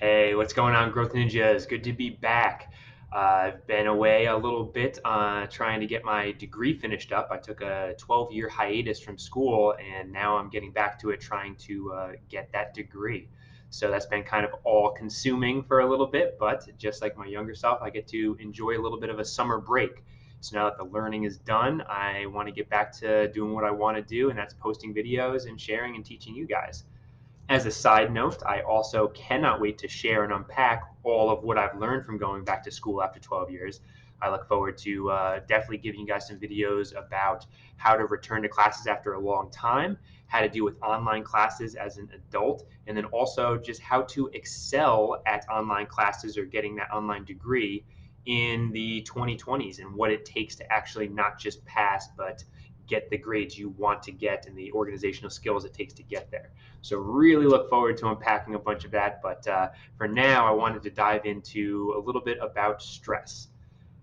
Hey, what's going on, Growth Ninjas? Good to be back. I've been away a little bit trying to get my degree finished up. I took a 12-year hiatus from school, and now I'm getting back to it trying to get that degree. So that's been kind of all consuming for a little bit, but just like my younger self, I get to enjoy a little bit of a summer break. So now that the learning is done, I want to get back to doing what I want to do, and that's posting videos and sharing and teaching you guys. As a side note, I also cannot wait to share and unpack all of what I've learned from going back to school after 12 years. I look forward to definitely giving you guys some videos about how to return to classes after a long time, how to deal with online classes as an adult, and then also just how to excel at online classes or getting that online degree in the 2020s and what it takes to actually not just pass, but get the grades you want to get and the organizational skills it takes to get there. So really look forward to unpacking a bunch of that. But for now, I wanted to dive into a little bit about stress.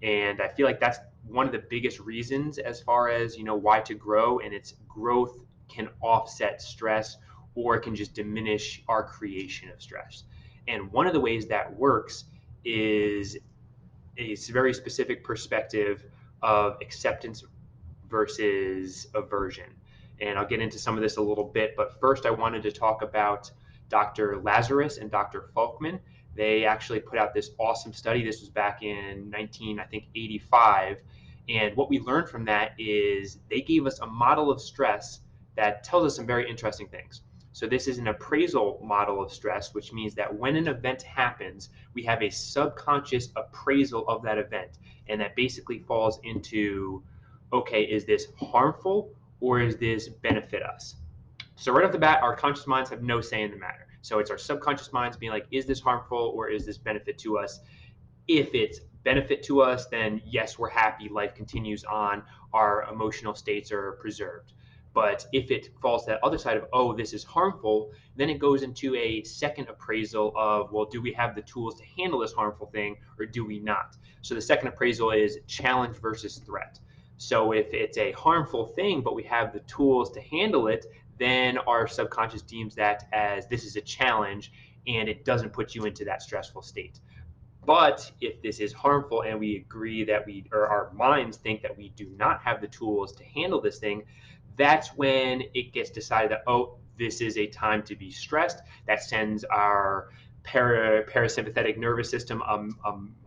And I feel like that's one of the biggest reasons as far as, why to grow, and its growth can offset stress or it can just diminish our creation of stress. And one of the ways that works is a very specific perspective of acceptance versus aversion. And I'll get into some of this a little bit, but first I wanted to talk about Dr. Lazarus and Dr. Folkman. They actually put out this awesome study. This was back in 1985. And what we learned from that is they gave us a model of stress that tells us some very interesting things. So this is an appraisal model of stress, which means that when an event happens, we have a subconscious appraisal of that event. And that basically falls into, okay, is this harmful or is this benefit us? So right off the bat, our conscious minds have no say in the matter. So it's our subconscious minds being like, is this harmful or is this benefit to us? If it's benefit to us, then yes, we're happy, life continues on, our emotional states are preserved. But if it falls to that other side of, oh, this is harmful, then it goes into a second appraisal of, well, do we have the tools to handle this harmful thing or do we not? So the second appraisal is challenge versus threat. So if it's a harmful thing, but we have the tools to handle it, then our subconscious deems that as this is a challenge and it doesn't put you into that stressful state. But if this is harmful and we agree that or our minds think that we do not have the tools to handle this thing, that's when it gets decided that, oh, this is a time to be stressed. That sends our parasympathetic nervous system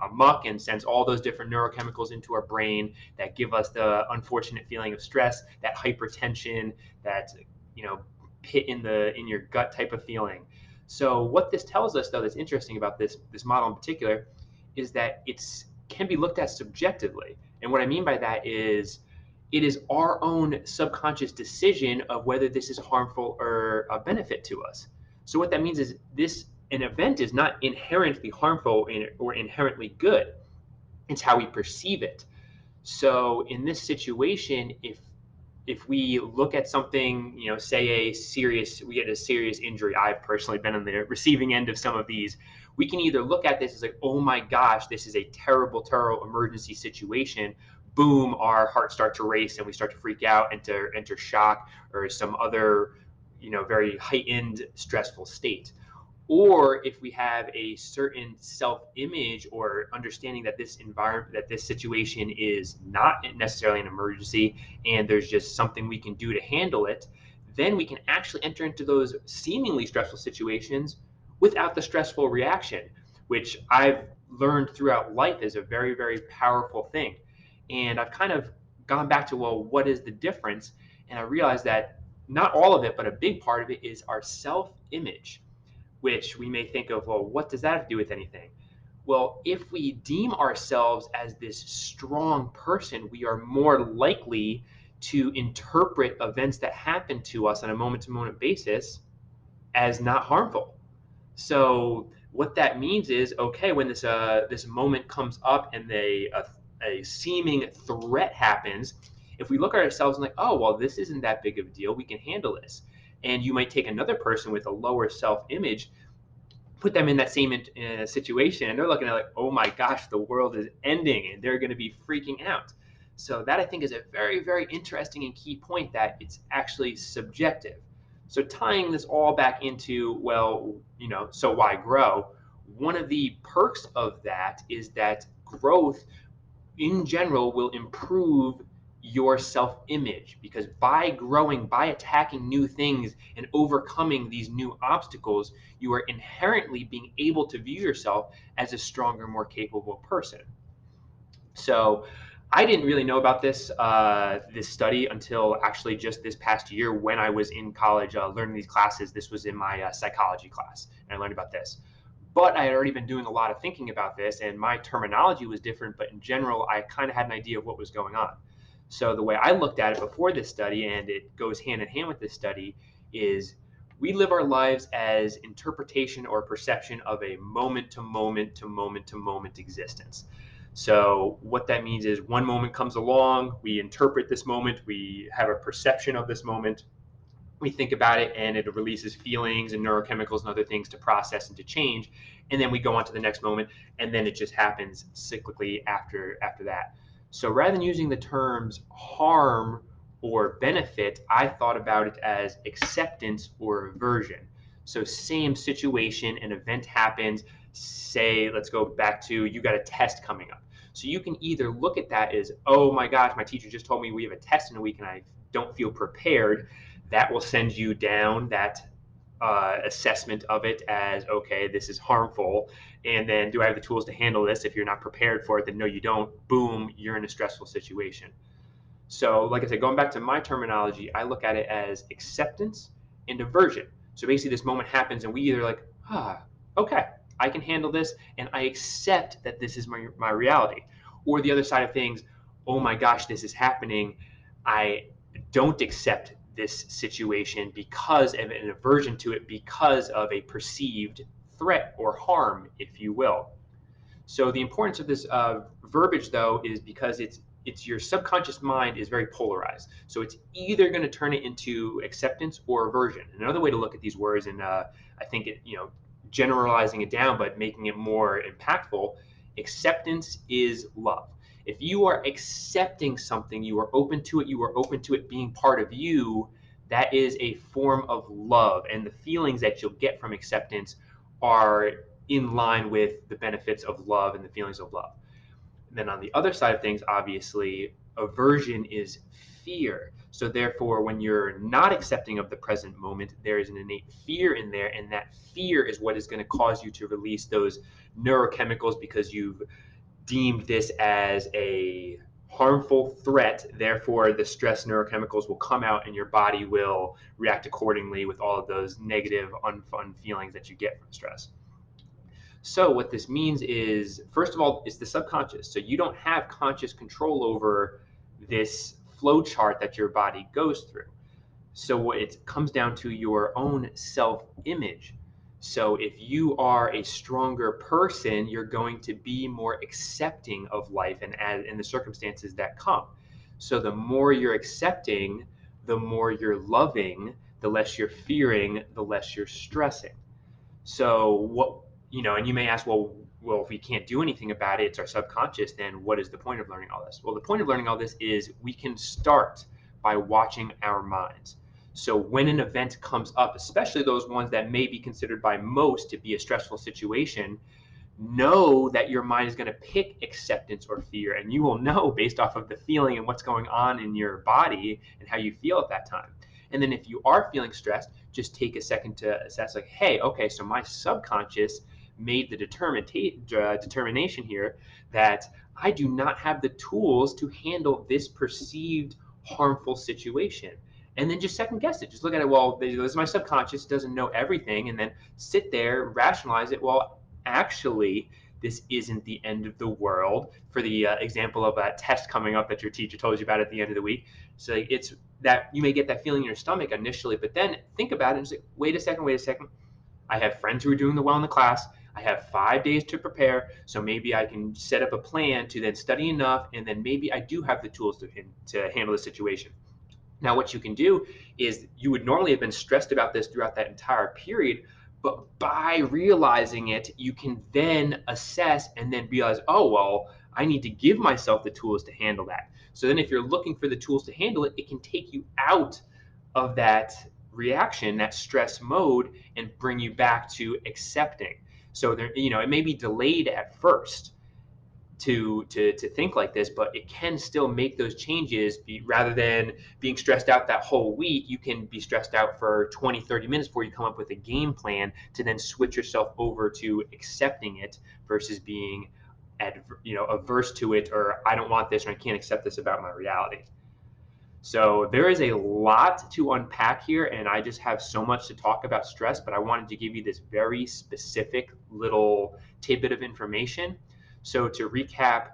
amok and sends all those different neurochemicals into our brain that give us the unfortunate feeling of stress, that hypertension, that, pit in your gut type of feeling. So what this tells us, though, that's interesting about this model in particular, is that it's can be looked at subjectively. And what I mean by that is it is our own subconscious decision of whether this is harmful or a benefit to us. So what that means is this an event is not inherently harmful or inherently good. It's how we perceive it. So in this situation, if we look at something, say we get a serious injury, I've personally been on the receiving end of some of these, we can either look at this as like, oh my gosh, this is a terrible, terrible emergency situation. Boom, our hearts start to race and we start to freak out, enter shock or some other, very heightened stressful state. Or if we have a certain self-image or understanding that this environment, that this situation is not necessarily an emergency and there's just something we can do to handle it, then we can actually enter into those seemingly stressful situations without the stressful reaction, which I've learned throughout life is a very, very powerful thing. And I've kind of gone back to, well, what is the difference? And I realized that not all of it, but a big part of it is our self-image, which we may think of, well, what does that have to do with anything? Well, if we deem ourselves as this strong person, we are more likely to interpret events that happen to us on a moment to moment basis as not harmful. So what that means is, okay, when this moment comes up and a seeming threat happens, if we look at ourselves and like, oh, well, this isn't that big of a deal, we can handle this. And you might take another person with a lower self-image, put them in that same situation, and they're looking at like, oh my gosh, the world is ending, and they're going to be freaking out. So that, I think, is a very, very interesting and key point, that it's actually subjective. So tying this all back into, well, so why grow? one of the perks of that is that growth in general will improve your self-image, because by growing, by attacking new things and overcoming these new obstacles, you are inherently being able to view yourself as a stronger, more capable person. So I didn't really know about this study until actually just this past year when I was in college learning these classes. This was in my psychology class, and I learned about this. But I had already been doing a lot of thinking about this, and my terminology was different, but in general, I kind of had an idea of what was going on. So the way I looked at it before this study, and it goes hand in hand with this study, is we live our lives as interpretation or perception of a moment to moment to moment to moment existence. So what that means is one moment comes along, we interpret this moment, we have a perception of this moment, we think about it, and it releases feelings and neurochemicals and other things to process and to change, and then we go on to the next moment, and then it just happens cyclically after that. So rather than using the terms harm or benefit, I thought about it as acceptance or aversion. So same situation, an event happens, say, let's go back to, you got a test coming up. So you can either look at that as, oh my gosh, my teacher just told me we have a test in a week and I don't feel prepared. That will send you down that assessment of it as, okay, this is harmful. And then, do I have the tools to handle this? If you're not prepared for it, then no, you don't. Boom, you're in a stressful situation. So, like I said, going back to my terminology, I look at it as acceptance and aversion. So basically, this moment happens, and we either like, okay, I can handle this, and I accept that this is my reality. Or the other side of things, oh my gosh, this is happening. I don't accept this situation because of an aversion to it, because of a perceived threat or harm, if you will. So the importance of this verbiage, though, is because it's your subconscious mind is very polarized. So it's either going to turn it into acceptance or aversion. Another way to look at these words, and I think it, generalizing it down but making it more impactful, acceptance is love. If you are accepting something, you are open to it, you are open to it being part of you, that is a form of love. And the feelings that you'll get from acceptance are in line with the benefits of love and the feelings of love. And then on the other side of things, obviously, aversion is fear. So therefore, when you're not accepting of the present moment, there is an innate fear in there, and that fear is what is going to cause you to release those neurochemicals, because you've deemed this as a harmful threat. Therefore, the stress neurochemicals will come out and your body will react accordingly with all of those negative, unfun feelings that you get from stress. So what this means is, first of all, it's the subconscious. So you don't have conscious control over this flow chart that your body goes through. So it comes down to your own self-image. So if you are a stronger person, you're going to be more accepting of life and the circumstances that come. So the more you're accepting, the more you're loving, the less you're fearing, the less you're stressing. So and you may ask, well, if we can't do anything about it, it's our subconscious, then what is the point of learning all this? Well, the point of learning all this is we can start by watching our minds. So when an event comes up, especially those ones that may be considered by most to be a stressful situation, know that your mind is going to pick acceptance or fear, and you will know based off of the feeling and what's going on in your body and how you feel at that time. And then if you are feeling stressed, just take a second to assess, like, hey, okay, so my subconscious made the determination here that I do not have the tools to handle this perceived harmful situation. And then just second guess it. Just look at it, well, this is my subconscious, doesn't know everything, and then sit there, rationalize it. Well, actually, this isn't the end of the world. For the example of a test coming up that your teacher told you about at the end of the week, so it's that you may get that feeling in your stomach initially, but then think about it and say, wait a second. I have friends who are doing well in the class. I have 5 days to prepare, so maybe I can set up a plan to then study enough, and then maybe I do have the tools to handle the situation. Now, what you can do is, you would normally have been stressed about this throughout that entire period, but by realizing it, you can then assess and then realize, oh, well, I need to give myself the tools to handle that. So then if you're looking for the tools to handle it, it can take you out of that reaction, that stress mode, and bring you back to accepting. So there, it may be delayed at first to think like this, but it can still make those changes. Rather than being stressed out that whole week, you can be stressed out for 20, 30 minutes before you come up with a game plan to then switch yourself over to accepting it versus being averse to it, or I don't want this, or I can't accept this about my reality. So there is a lot to unpack here, and I just have so much to talk about stress, but I wanted to give you this very specific little tidbit of information. So to recap,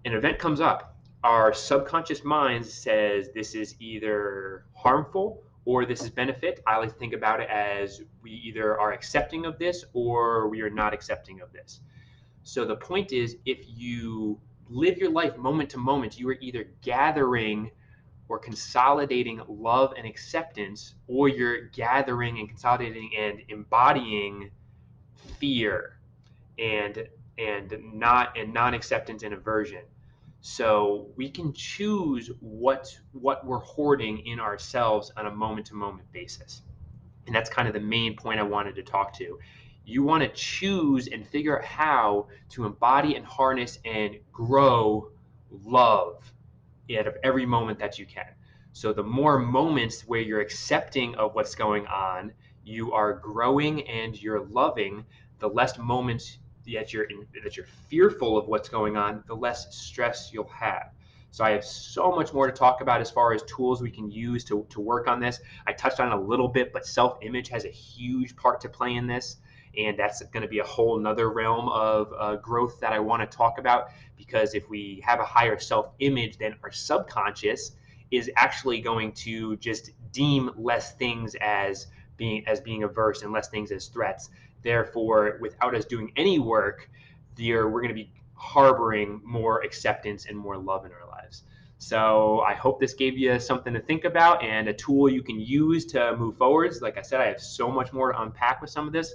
an event comes up. Our subconscious mind says this is either harmful or this is benefit. I like to think about it as we either are accepting of this or we are not accepting of this. So the point is, if you live your life moment to moment, you are either gathering or consolidating love and acceptance, or you're gathering and consolidating and embodying fear and non-acceptance and aversion. So we can choose what we're hoarding in ourselves on a moment to moment basis. And that's kind of the main point I wanted to talk to. You want to choose and figure out how to embody and harness and grow love out of every moment that you can. So the more moments where you're accepting of what's going on, you are growing and you're loving, the less moments that you're fearful of what's going on, the less stress you'll have. So I have so much more to talk about as far as tools we can use to work on this. I touched on it a little bit, but self-image has a huge part to play in this. And that's going to be a whole nother realm of growth that I want to talk about, because if we have a higher self-image, then our subconscious is actually going to just deem less things as being averse and less things as threats. Therefore, without us doing any work, we're going to be harboring more acceptance and more love in our lives. So I hope this gave you something to think about and a tool you can use to move forwards. Like I said, I have so much more to unpack with some of this,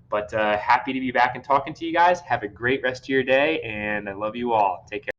but happy to be back and talking to you guys. Have a great rest of your day, and I love you all. Take care.